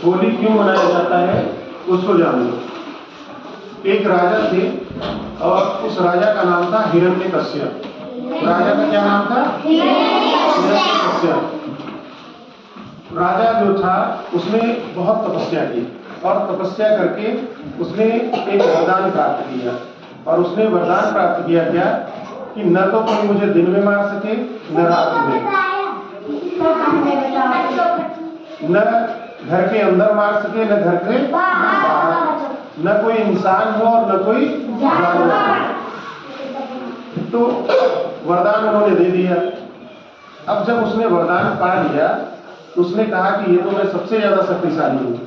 होली क्यों मनाया जाता है उसको जान लो। एक राजा थे और उस राजा का नाम था हिरण्यकश्यप। राजा का क्या नाम था? हिरण्यकश्यप। राजा जो था उसने बहुत तपस्या की और तपस्या करके उसने एक वरदान प्राप्त किया। और उसने वरदान प्राप्त किया क्या कि न तो कोई मुझे दिन में मार सके न रात में, न घर के अंदर मार सके न घर के बाहर, न कोई इंसान हो और न कोई जानवर हो। तो वरदान उन्होंने दे दिया। अब जब उसने वरदान पा लिया तो उसने कहा कि ये तो मैं सबसे ज्यादा शक्तिशाली हूँ,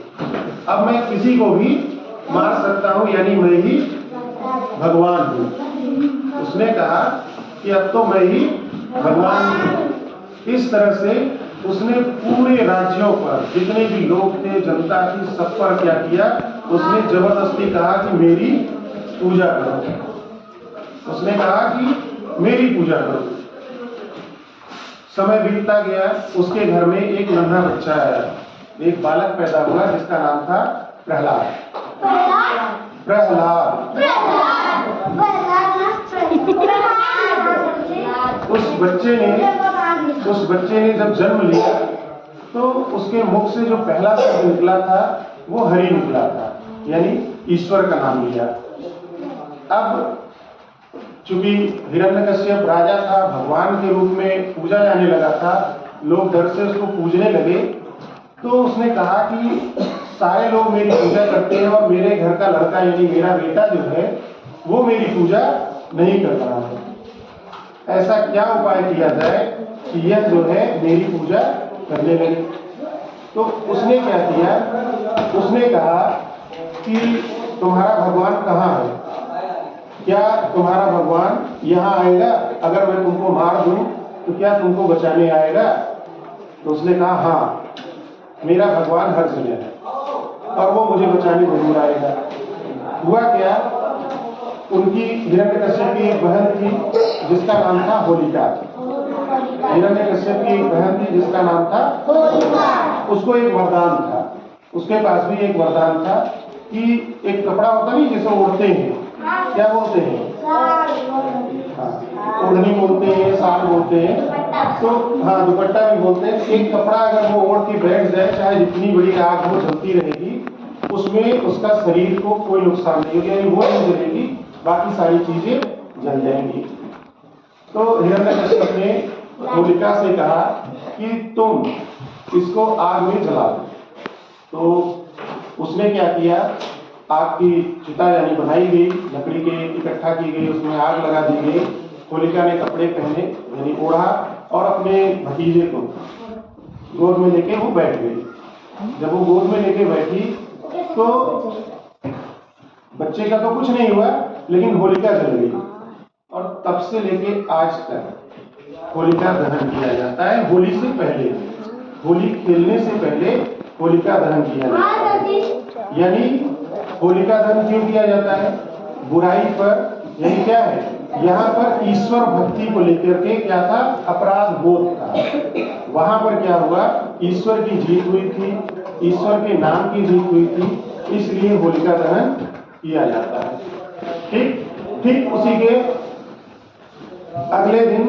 अब मैं किसी को भी मार सकता हूँ, यानी मैं ही भगवान हूँ। उसने कहा कि अब तो मैं ही भगवान हूँ। इस तरह से उसने पूरे राज्यों पर जितने भी लोग थे, जनता थी, सब पर क्या किया, उसने जबरदस्ती कहा कि मेरी पूजा करो। उसने कहा कि मेरी पूजा करो। समय बीतता गया, उसके घर में एक नन्हा बच्चा आया, एक बालक पैदा हुआ जिसका नाम था प्रहलाद। प्रहलाद। उस बच्चे ने जब जन्म लिया तो उसके मुख से जो पहला शब्द निकला था वो हरि निकला था, यानी ईश्वर का नाम लिया। अब चूंकि हिरण्यकश्यप राजा था, भगवान के रूप में पूजा जाने लगा था, लोग डर से उसको पूजने लगे, तो उसने कहा कि सारे लोग मेरी पूजा करते हैं और मेरे घर का लड़का यानी मेरा बेटा जो है वो मेरी पूजा नहीं कर रहा है। ऐसा क्या उपाय किया जाए कि यह जो है मेरी पूजा करने लगे। तो उसने क्या किया, उसने कहा कि तुम्हारा भगवान कहाँ है, क्या तुम्हारा भगवान यहाँ आएगा, अगर मैं तुमको मार दूं तो क्या तुमको बचाने आएगा? तो उसने कहा हाँ, मेरा भगवान हर जगह है और वो मुझे बचाने जरूर आएगा। हुआ क्या, उनकी हिरण्यकश्यप की एक बहन थी जिसका नाम था होलिका। हिरण्यकश्यप की एक बहन थी जिसका नाम था होलिका। उसको एक वरदान था, उसके पास भी एक वरदान था कि एक कपड़ा होता नहीं जिसे ओढ़ते हैं, क्या बोलते हैं? हाँ, ओढ़नी बोलते हैं, साल बोलते हैं, तो हाँ दुपट्टा भी बोलते हैं। एक कपड़ा अगर वो ओढ़ के बैठ जाए, चाहे जितनी बड़ी आग हो जलती रहेगी, उसमें उसका शरीर को कोई नुकसान नहीं होगा, यानी वो नहीं जलेगी, बाकी सारी चीजें जल जाएंगी। तो हिरण्यकश्यप ने होलिका से कहा कि तुम इसको आग में जला दो। तो उसने क्या किया, आग की चिता यानी बनाई गई, लकड़ी के इकट्ठा की गई, उसमें आग लगा दी गई। होलिका ने कपड़े पहने यानी ओढ़ा और अपने भतीजे को गोद में लेके वो बैठ गई। जब वो गोद में लेके बैठी तो बच्चे का तो कुछ नहीं हुआ, लेकिन होलिका जल गई। और तब से लेके आज तक होलिका दहन किया जाता है। होली से पहले, होली खेलने से पहले होलिका दहन किया जाता है। यानी होलिका दहन क्यों किया जाता है? बुराई पर, यानी क्या है, यहाँ पर ईश्वर भक्ति को लेकर के क्या था, अपराध बोध था। वहां पर क्या हुआ, ईश्वर की जीत हुई थी, ईश्वर के नाम की जीत हुई थी, इसलिए होलिका दहन किया जाता है। ठीक उसी के अगले दिन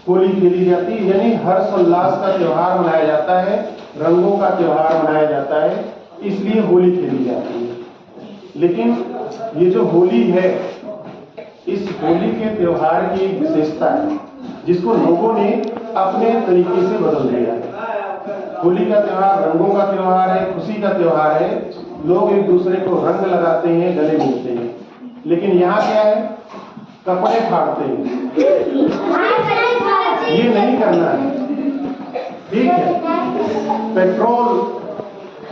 होली खेली जाती है, यानी हर्षोल्लास का त्योहार मनाया जाता है, रंगों का त्योहार मनाया जाता है, इसलिए होली खेली जाती है। लेकिन ये जो होली है, इस होली के त्योहार की एक विशेषता है जिसको लोगों ने अपने तरीके से बदल दिया है। होली का त्योहार रंगों का त्योहार है, खुशी का त्योहार है, लोग एक दूसरे को रंग लगाते हैं, गले मिलते हैं। लेकिन यहाँ क्या है, कपड़े फाड़ते हैं। ये नहीं करना है, ठीक है। पेट्रोल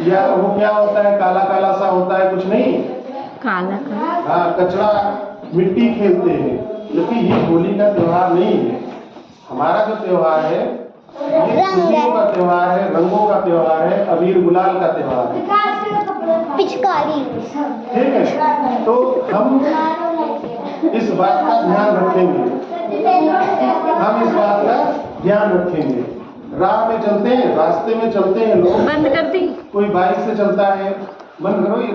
या वो क्या होता है, काला काला सा होता है, कुछ नहीं, काला काला, हाँ कचरा मिट्टी खेलते हैं, क्योंकि ये होली का त्योहार नहीं है। हमारा जो त्योहार है ये खुशियों का त्योहार है, रंगों का त्योहार है, अबीर गुलाल का त्योहार है, पिचकारी, ठीक है। तो हम इस बात का ध्यान रखेंगे, हम इस बात का ध्यान रखेंगे। राह में चलते हैं, रास्ते में चलते हैं लोग, बंद कर दी। कोई बाइक से चलता है, बंद करो ये